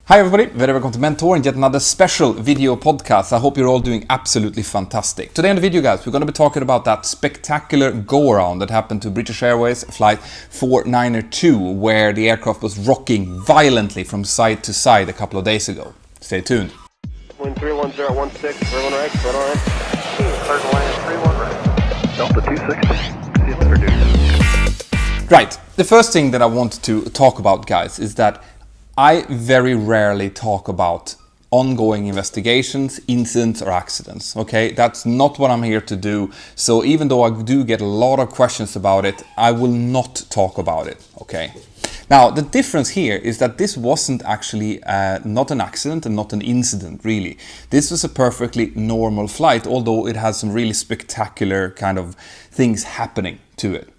Hi everybody, very welcome to Mentor and yet another special video podcast. I hope you're all doing absolutely fantastic. Today on the video guys, we're going to be talking about that spectacular go-around that happened to British Airways flight 492 where the aircraft was rocking violently from side to side a couple of days ago. Stay tuned. Wind 31016, everyone right, right on right. Clear to land 31 right. Delta 260, see it's produced. Right, the first thing that I want to talk about guys is that I very rarely talk about ongoing investigations, incidents or accidents, okay? That's not what I'm here to do. So even though I do get a lot of questions about it, I will not talk about it, okay? Now, the difference here is that this wasn't actually not an accident and not an incident, really. This was a perfectly normal flight, although it has some really spectacular kind of things happening to it.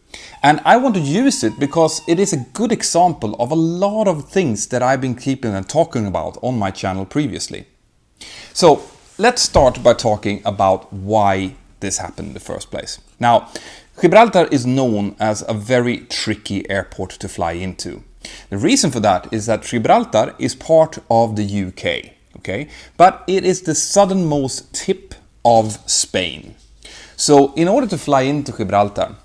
And I want to use it because it is a good example of a lot of things that I've been keeping and talking about on my channel previously. So let's start by talking about why this happened in the first place. Now, Gibraltar is known as a very tricky airport to fly into. The reason for that is that Gibraltar is part of the UK, okay? But it is the southernmost tip of Spain. So in order to fly into Gibraltar,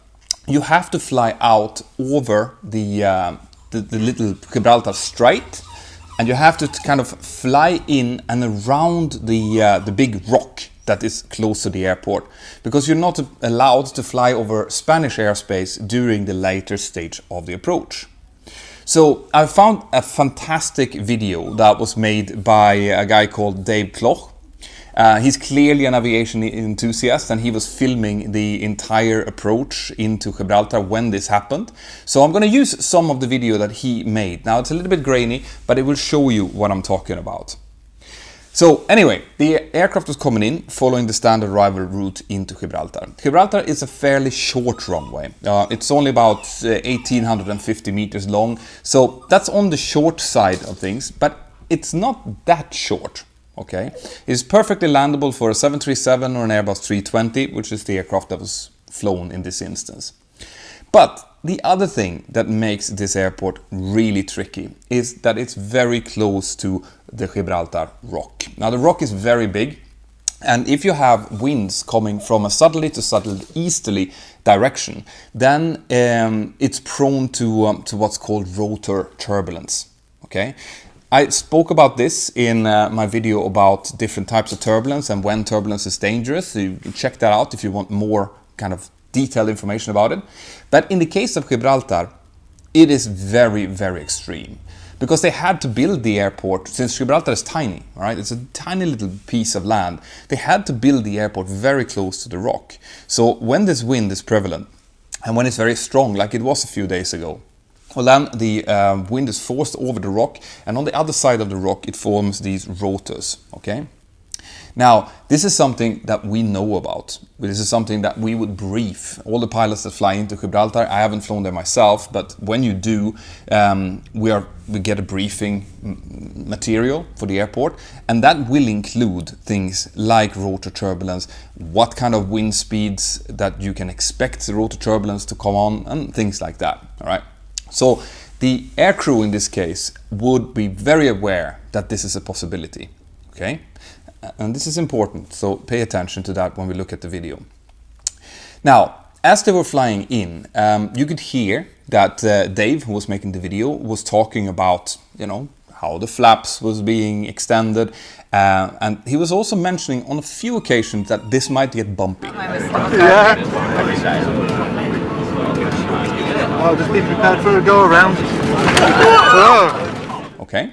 you have to fly out over the little Gibraltar Strait, and you have to kind of fly in and around the big rock that is close to the airport, because you're not allowed to fly over Spanish airspace during the later stage of the approach. So I found a fantastic video that was made by a guy called Dave Kloch. He's clearly an aviation enthusiast and he was filming the entire approach into Gibraltar when this happened. So I'm going to use some of the video that he made. Now it's a little bit grainy, but it will show you what I'm talking about. So anyway, the aircraft was coming in following the standard arrival route into Gibraltar. Gibraltar is a fairly short runway. It's only about 1850 meters long. So that's on the short side of things, but it's not that short. Okay, it's perfectly landable for a 737 or an Airbus 320, which is the aircraft that was flown in this instance. But the other thing that makes this airport really tricky is that it's very close to the Gibraltar Rock. Now the rock is very big, and if you have winds coming from a southerly to southeasterly direction, then it's prone to what's called rotor turbulence. Okay. I spoke about this in my video about different types of turbulence and when turbulence is dangerous. So you can check that out if you want more kind of detailed information about it. But in the case of Gibraltar, it is very, very extreme. Because they had to build the airport, since Gibraltar is tiny, right? It's a tiny little piece of land. They had to build the airport very close to the rock. So when this wind is prevalent, and when it's very strong, like it was a few days ago, well, then the wind is forced over the rock, and on the other side of the rock it forms these rotors, okay? Now, this is something that we know about. This is something that we would brief all the pilots that fly into Gibraltar. I haven't flown there myself, but when you do, we get a briefing material for the airport, and that will include things like rotor turbulence, what kind of wind speeds that you can expect the rotor turbulence to come on, and things like that, all right? So the aircrew in this case would be very aware that this is a possibility, okay? And this is important, so pay attention to that when we look at the video. Now, as they were flying in, you could hear that Dave, who was making the video, was talking about, you know, how the flaps was being extended, and he was also mentioning on a few occasions that this might get bumpy. I'll just be prepared for a go around. Okay.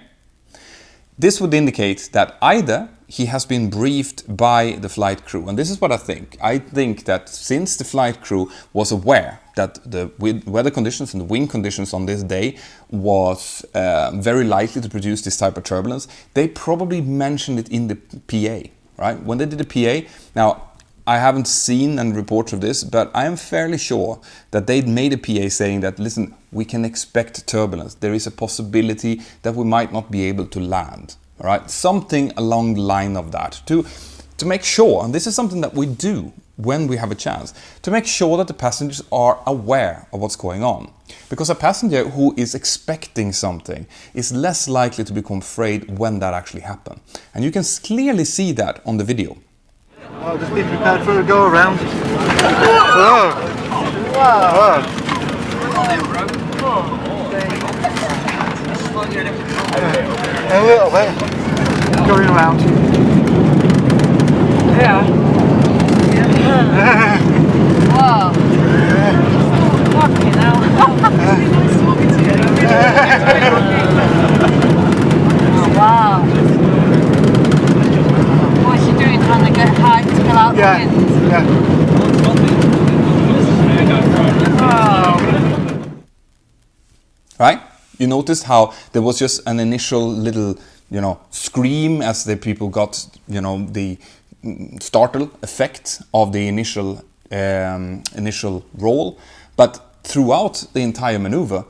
This would indicate that either he has been briefed by the flight crew, and this is what I think. I think that since the flight crew was aware that the weather conditions and the wind conditions on this day was very likely to produce this type of turbulence, they probably mentioned it in the PA, right? When they did the PA, now I haven't seen any reports of this, but I am fairly sure that they'd made a PA saying that, listen, we can expect turbulence. There is a possibility that we might not be able to land. All right, something along the line of that to make sure, and this is something that we do when we have a chance, to make sure that the passengers are aware of what's going on. Because a passenger who is expecting something is less likely to become afraid when that actually happens. And you can clearly see that on the video. Oh, just be prepared for a go around. Whoa! Wow! A little bit. Going around. Yeah. Wow. Fucking hell. Oh, wow. What's she doing, trying to get high to pull out the wind? Yeah. Oh. Right? You noticed how there was just an initial little, scream as the people got, the startle effect of the initial roll, but throughout the entire maneuver,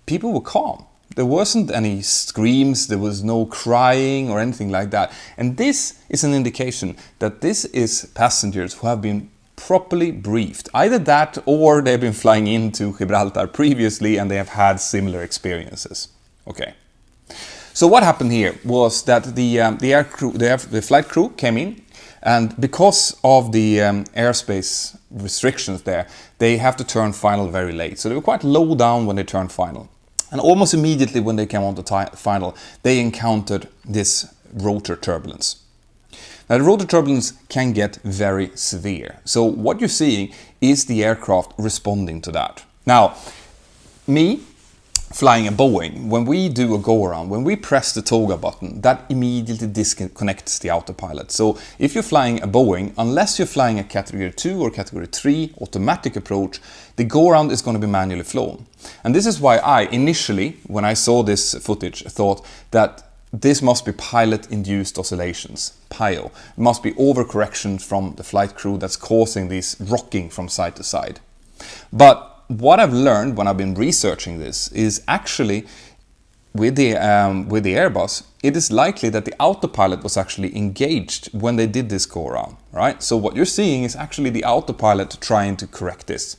people were calm. There wasn't any screams, there was no crying or anything like that. And this is an indication that this is passengers who have been properly briefed. Either that or they've been flying into Gibraltar previously and they have had similar experiences. Okay. So what happened here was that the flight crew came in, and because of the airspace restrictions there, they have to turn final very late. So they were quite low down when they turned final. And almost immediately when they came on to final, they encountered this rotor turbulence. Now the rotor turbulence can get very severe. So what you're seeing is the aircraft responding to that. Now, me flying a Boeing, when we do a go around, when we press the TOGA button, that immediately disconnects the autopilot. So if you're flying a Boeing, unless you're flying a category 2 or category 3 automatic approach, the go around is going to be manually flown. And this is why I initially, when I saw this footage, thought that this must be pilot-induced oscillations, PIO. It must be overcorrections from the flight crew that's causing this rocking from side to side. But what I've learned when I've been researching this is actually with the Airbus, it is likely that the autopilot was actually engaged when they did this go around, right? So what you're seeing is actually the autopilot trying to correct this.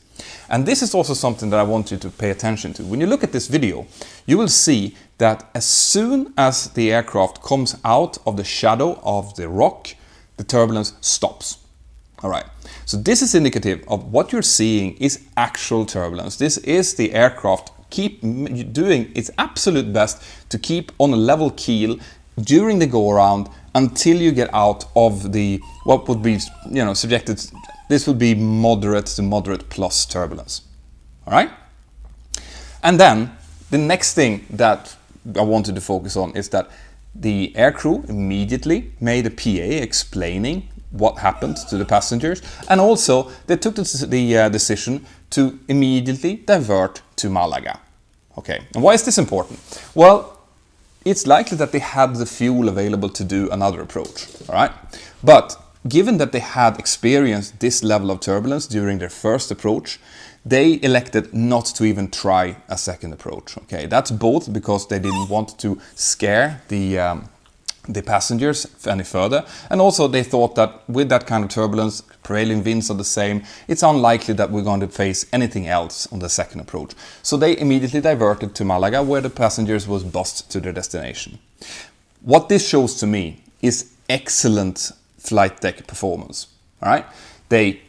And this is also something that I want you to pay attention to. When you look at this video, you will see that as soon as the aircraft comes out of the shadow of the rock, the turbulence stops. All right, so this is indicative of what you're seeing is actual turbulence. This is the aircraft keep doing its absolute best to keep on a level keel during the go around until you get out of the, what would be, subjected, this would be moderate to moderate plus turbulence. All right, and then the next thing that I wanted to focus on is that the aircrew immediately made a PA explaining what happened to the passengers, and also they took the decision to immediately divert to Malaga. Okay, and why is this important? Well, it's likely that they had the fuel available to do another approach, all right? But given that they had experienced this level of turbulence during their first approach, they elected not to even try a second approach. Okay, that's both because they didn't want to scare the passengers any further, and also they thought that with that kind of turbulence, prevailing winds are the same, it's unlikely that we're going to face anything else on the second approach. So they immediately diverted to Malaga, where the passengers was bussed to their destination. What this shows to me is excellent flight deck performance. All right, they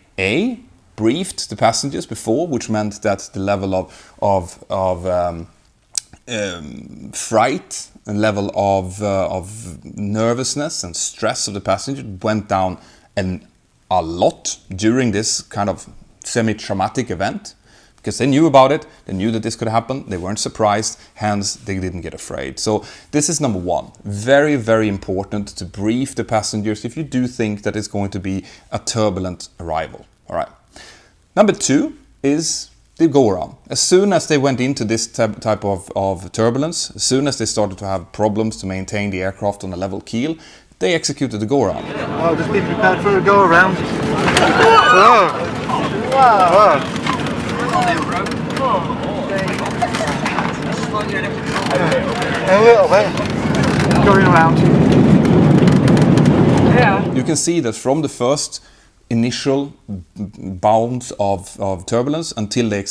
briefed the passengers before, which meant that the level of fright and level of nervousness and stress of the passenger went down a lot during this kind of semi-traumatic event, because they knew about it, they knew that this could happen, they weren't surprised, hence they didn't get afraid. So this is number one. Very, very important to brief the passengers if you do think that it's going to be a turbulent arrival. All right. Number two is the go-around. As soon as they went into this type of turbulence, as soon as they started to have problems to maintain the aircraft on a level keel, they executed the go-around. Oh, just be prepared for a go-around. Whoa! Wow! A little bit. Going around. Yeah. You can see that from the first initial bounds of turbulence until they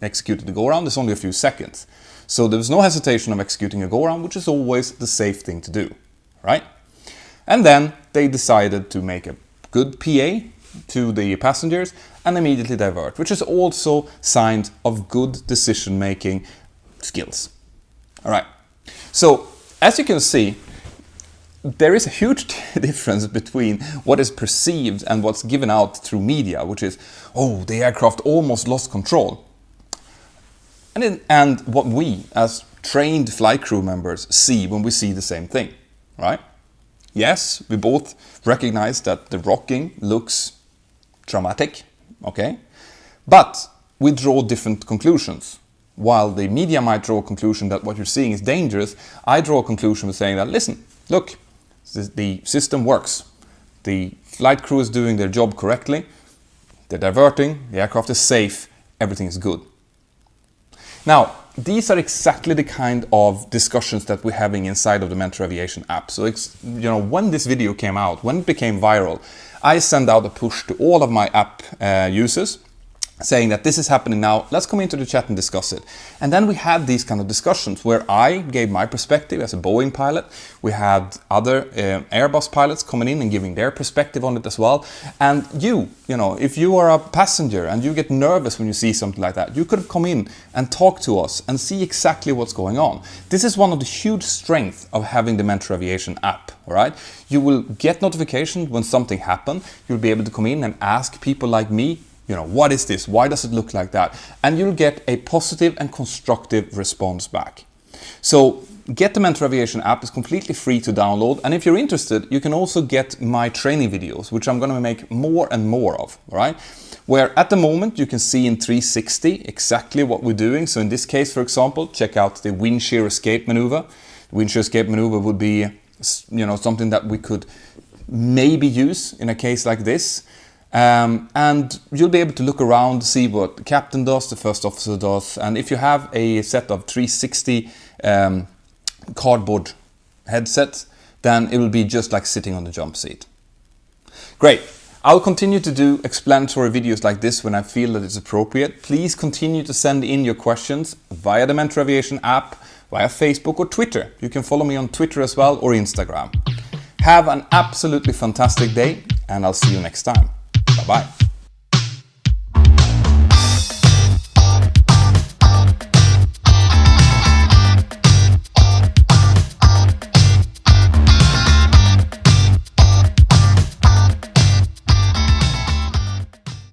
executed the go-around is only a few seconds. So there was no hesitation of executing a go-around, which is always the safe thing to do, right? And then they decided to make a good PA to the passengers and immediately divert, which is also signs of good decision-making skills. All right. So as you can see, there is a huge difference between what is perceived and what's given out through media, which is, oh, the aircraft almost lost control. And what we as trained flight crew members see when we see the same thing, right? Yes, we both recognize that the rocking looks dramatic, okay? But we draw different conclusions. While the media might draw a conclusion that what you're seeing is dangerous, I draw a conclusion with saying that, listen, look, the system works. The flight crew is doing their job correctly. They're diverting, the aircraft is safe, everything is good. Now, these are exactly the kind of discussions that we're having inside of the Mentor Aviation app. So, when this video came out, when it became viral, I sent out a push to all of my app users saying that this is happening now, let's come into the chat and discuss it. And then we had these kind of discussions where I gave my perspective as a Boeing pilot. We had other Airbus pilots coming in and giving their perspective on it as well. And if you are a passenger and you get nervous when you see something like that, you could have come in and talk to us and see exactly what's going on. This is one of the huge strengths of having the Mentor Aviation app, all right? You will get notifications when something happens. You'll be able to come in and ask people like me, what is this? Why does it look like that? And you'll get a positive and constructive response back. So get the Mentor Aviation app. It's completely free to download. And if you're interested, you can also get my training videos, which I'm going to make more and more of, right? Where at the moment you can see in 360 exactly what we're doing. So in this case, for example, check out the wind shear escape maneuver. The wind shear escape maneuver would be, something that we could maybe use in a case like this. And you'll be able to look around, see what the captain does, the first officer does, and if you have a set of 360 cardboard headsets, then it will be just like sitting on the jump seat. Great. I'll continue to do explanatory videos like this when I feel that it's appropriate. Please continue to send in your questions via the Mentor Aviation app, via Facebook or Twitter. You can follow me on Twitter as well, or Instagram. Have an absolutely fantastic day, and I'll see you next time. Bye-bye.